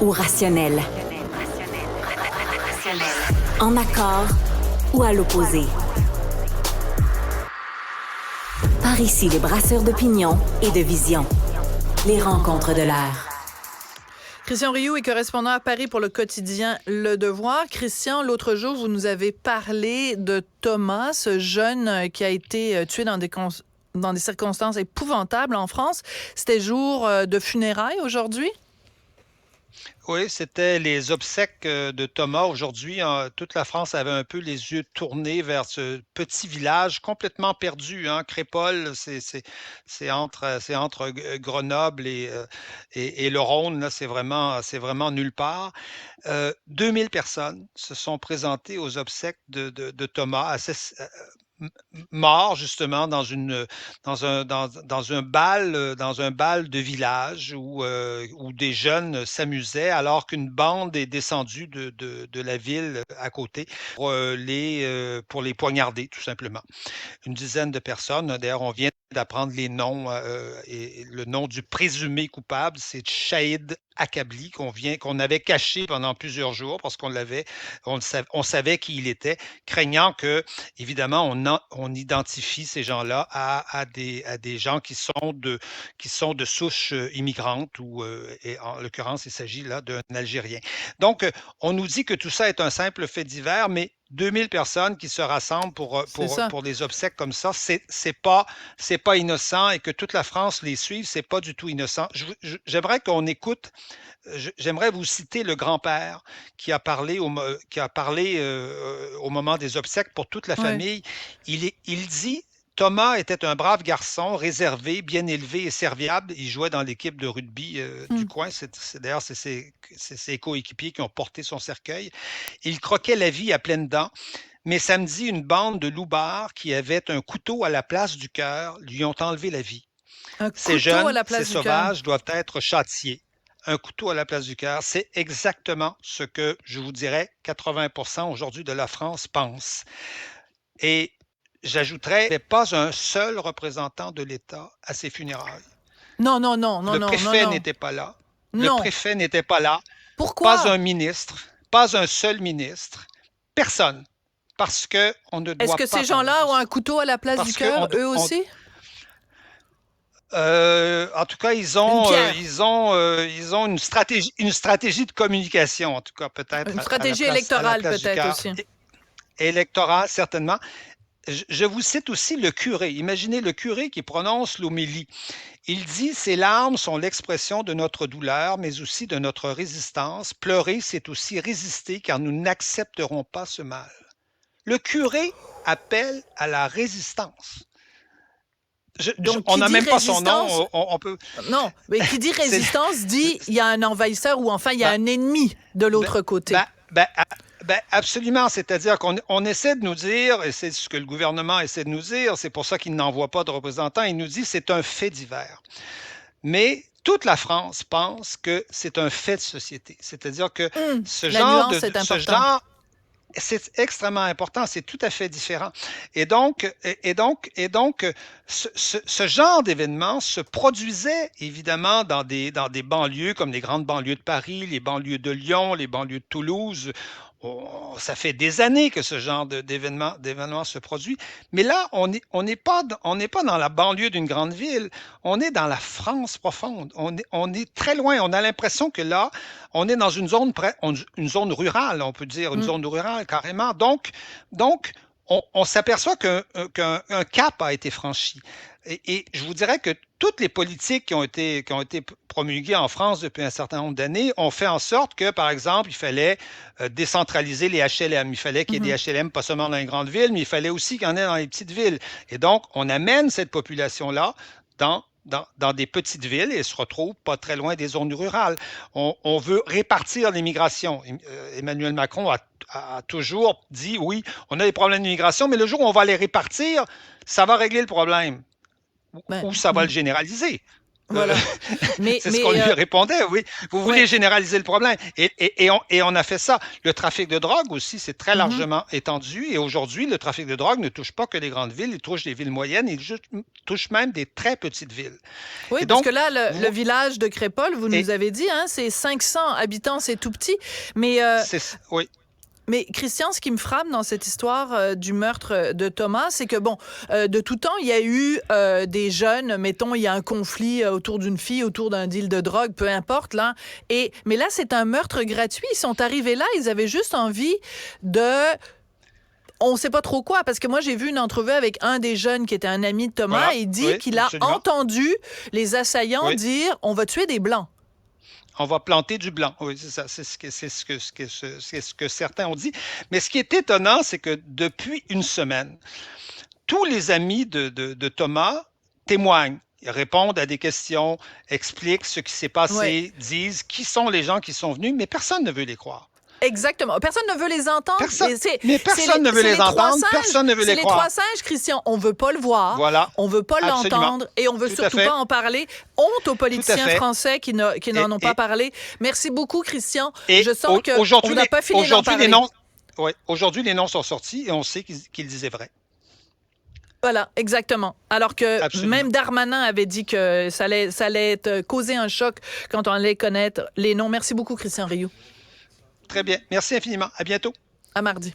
ou rationnel. En accord ou à l'opposé. Par ici, les brasseurs d'opinion et de vision. Les rencontres de l'air. Christian Rioux est correspondant à Paris pour le quotidien Le Devoir. Christian, l'autre jour, vous nous avez parlé de Thomas, ce jeune qui a été tué dans des circonstances épouvantables en France. C'était jour de funérailles aujourd'hui? Oui, c'était les obsèques de Thomas aujourd'hui. Toute la France avait un peu les yeux tournés vers ce petit village complètement perdu, hein. Crépol, c'est entre Grenoble et le Rhône, là, c'est vraiment nulle part. 2000 personnes se sont présentées aux obsèques de Thomas, mort justement dans un bal de village où des jeunes s'amusaient alors qu'une bande est descendue de la ville à côté pour les poignarder, tout simplement. Une dizaine de personnes. D'ailleurs, on vient d'apprendre les noms et le nom du présumé coupable, c'est Shahid Akabli, qu'on avait caché pendant plusieurs jours parce on savait qui il était, craignant que, évidemment, on identifie ces gens-là à des gens qui sont de souche immigrante et en l'occurrence, il s'agit là d'un Algérien. Donc, on nous dit que tout ça est un simple fait divers, mais 2000 personnes qui se rassemblent C'est ça. pour des obsèques comme ça, c'est pas innocent, et que toute la France les suive, c'est pas du tout innocent. J'aimerais qu'on écoute, j'aimerais vous citer le grand-père qui a parlé au moment des obsèques pour toute la Oui. famille. Il dit: Thomas était un brave garçon, réservé, bien élevé et serviable. Il jouait dans l'équipe de rugby du coin. D'ailleurs, c'est ses coéquipiers qui ont porté son cercueil. Il croquait la vie à pleines dents. Mais samedi, une bande de loupards qui avaient un couteau à la place du cœur lui ont enlevé la vie. Un Ces couteau à jeunes, la ces place du cœur. sauvages doivent être châtiés. Un couteau à la place du cœur, c'est exactement ce que, je vous dirais, 80% aujourd'hui de la France pense. Et j'ajouterais, il n'y avait pas un seul représentant de l'État à ces funérailles. Non, non, non, non, Le non, non, préfet non. n'était pas là. Le Non. préfet n'était pas là. Pas Pourquoi? un ministre, pas un seul ministre, personne. Parce qu'on ne Est-ce doit que pas ces parler gens-là de ont un ça. couteau à la place du Parce cœur, qu'on eux aussi? En tout cas, Une pierre. ils ont une stratégie de communication, en tout cas, peut-être Une à la stratégie place, à la électorale, place du peut-être cœur. aussi. Électorale, certainement. Je vous cite aussi le curé. Imaginez le curé qui prononce l'homélie. Il dit: ces larmes sont l'expression de notre douleur, mais aussi de notre résistance. Pleurer, c'est aussi résister, car nous n'accepterons pas ce mal. Le curé appelle à la résistance. Donc, On qui n'a dit même pas son résistance, nom. On peut. non, mais qui dit C'est, résistance dit il y a un envahisseur ou enfin il y a ben, un ennemi de ben, l'autre côté. ben, absolument. C'est-à-dire qu'on essaie de nous dire, et c'est ce que le gouvernement essaie de nous dire, c'est pour ça qu'il n'envoie pas de représentants, il nous dit que c'est un fait divers. Mais toute la France pense que c'est un fait de société. C'est-à-dire que ce La genre nuance de, est ce importante. genre c'est extrêmement important, c'est tout à fait différent. Et donc, ce genre d'événement se produisait évidemment dans des banlieues comme les grandes banlieues de Paris, les banlieues de Lyon, les banlieues de Toulouse. Ça fait des années que ce genre d'événement se produit. Mais là, on n'est pas dans la banlieue d'une grande ville. On est dans la France profonde. On est très loin. On a l'impression que là, on est dans une zone rurale, on peut dire, une Mm. zone rurale carrément. Donc on s'aperçoit qu'un cap a été franchi. Et je vous dirais que toutes les politiques qui ont été promulguées en France depuis un certain nombre d'années ont fait en sorte que, par exemple, il fallait décentraliser les HLM. Il fallait qu'il y ait Mhm. des HLM pas seulement dans les grandes villes, mais il fallait aussi qu'il y en ait dans les petites villes. Et donc, on amène cette population-là dans des petites villes et se retrouve pas très loin des zones rurales. On veut répartir l'immigration. Emmanuel Macron a toujours dit: oui, on a des problèmes d'immigration, mais le jour où on va les répartir, ça va régler le problème Ben, ou ça va le généraliser. Voilà. C'est ce qu'on lui répondait, oui. Vous voulez généraliser le problème. Et on a fait ça. Le trafic de drogue aussi, c'est très largement étendu. Et aujourd'hui, le trafic de drogue ne touche pas que les grandes villes, il touche les villes moyennes, il touche même des très petites villes. Oui, et parce donc, que là, le village de Crépol, vous nous avez dit, hein, c'est 500 habitants, c'est tout petit. Mais oui. Mais Christian, ce qui me frappe dans cette histoire du meurtre de Thomas, c'est que, bon, de tout temps, il y a eu des jeunes, mettons, il y a un conflit autour d'une fille, autour d'un deal de drogue, peu importe, là. Mais là, c'est un meurtre gratuit. Ils sont arrivés là, ils avaient juste envie de... On ne sait pas trop quoi, parce que moi, j'ai vu une entrevue avec un des jeunes qui était un ami de Thomas, Voilà. et il dit qu'il a entendu les assaillants dire « on va tuer des Blancs ». On va planter du blanc. Oui, c'est ça. C'est ce que certains ont dit. Mais ce qui est étonnant, c'est que depuis une semaine, tous les amis de Thomas témoignent. Ils répondent à des questions, expliquent ce qui s'est passé, disent qui sont les gens qui sont venus, mais personne ne veut les croire. Exactement. Personne ne veut les entendre. Mais personne ne veut les entendre. Personne ne veut les croire. C'est les trois singes, Christian. On veut pas le voir. Voilà. On veut pas l'entendre. Et on veut surtout pas en parler. Honte aux politiciens français qui n'en ont pas parlé. Merci beaucoup, Christian. Et je sens qu'on n'a pas fini d'en parler. Aujourd'hui, les noms sont sortis et on sait qu'ils disaient vrai. Voilà, exactement. Alors que Absolument. même Darmanin avait dit que ça allait causer un choc quand on allait connaître les noms. Merci beaucoup, Christian Rioux. Très bien. Merci infiniment. À bientôt. À mardi.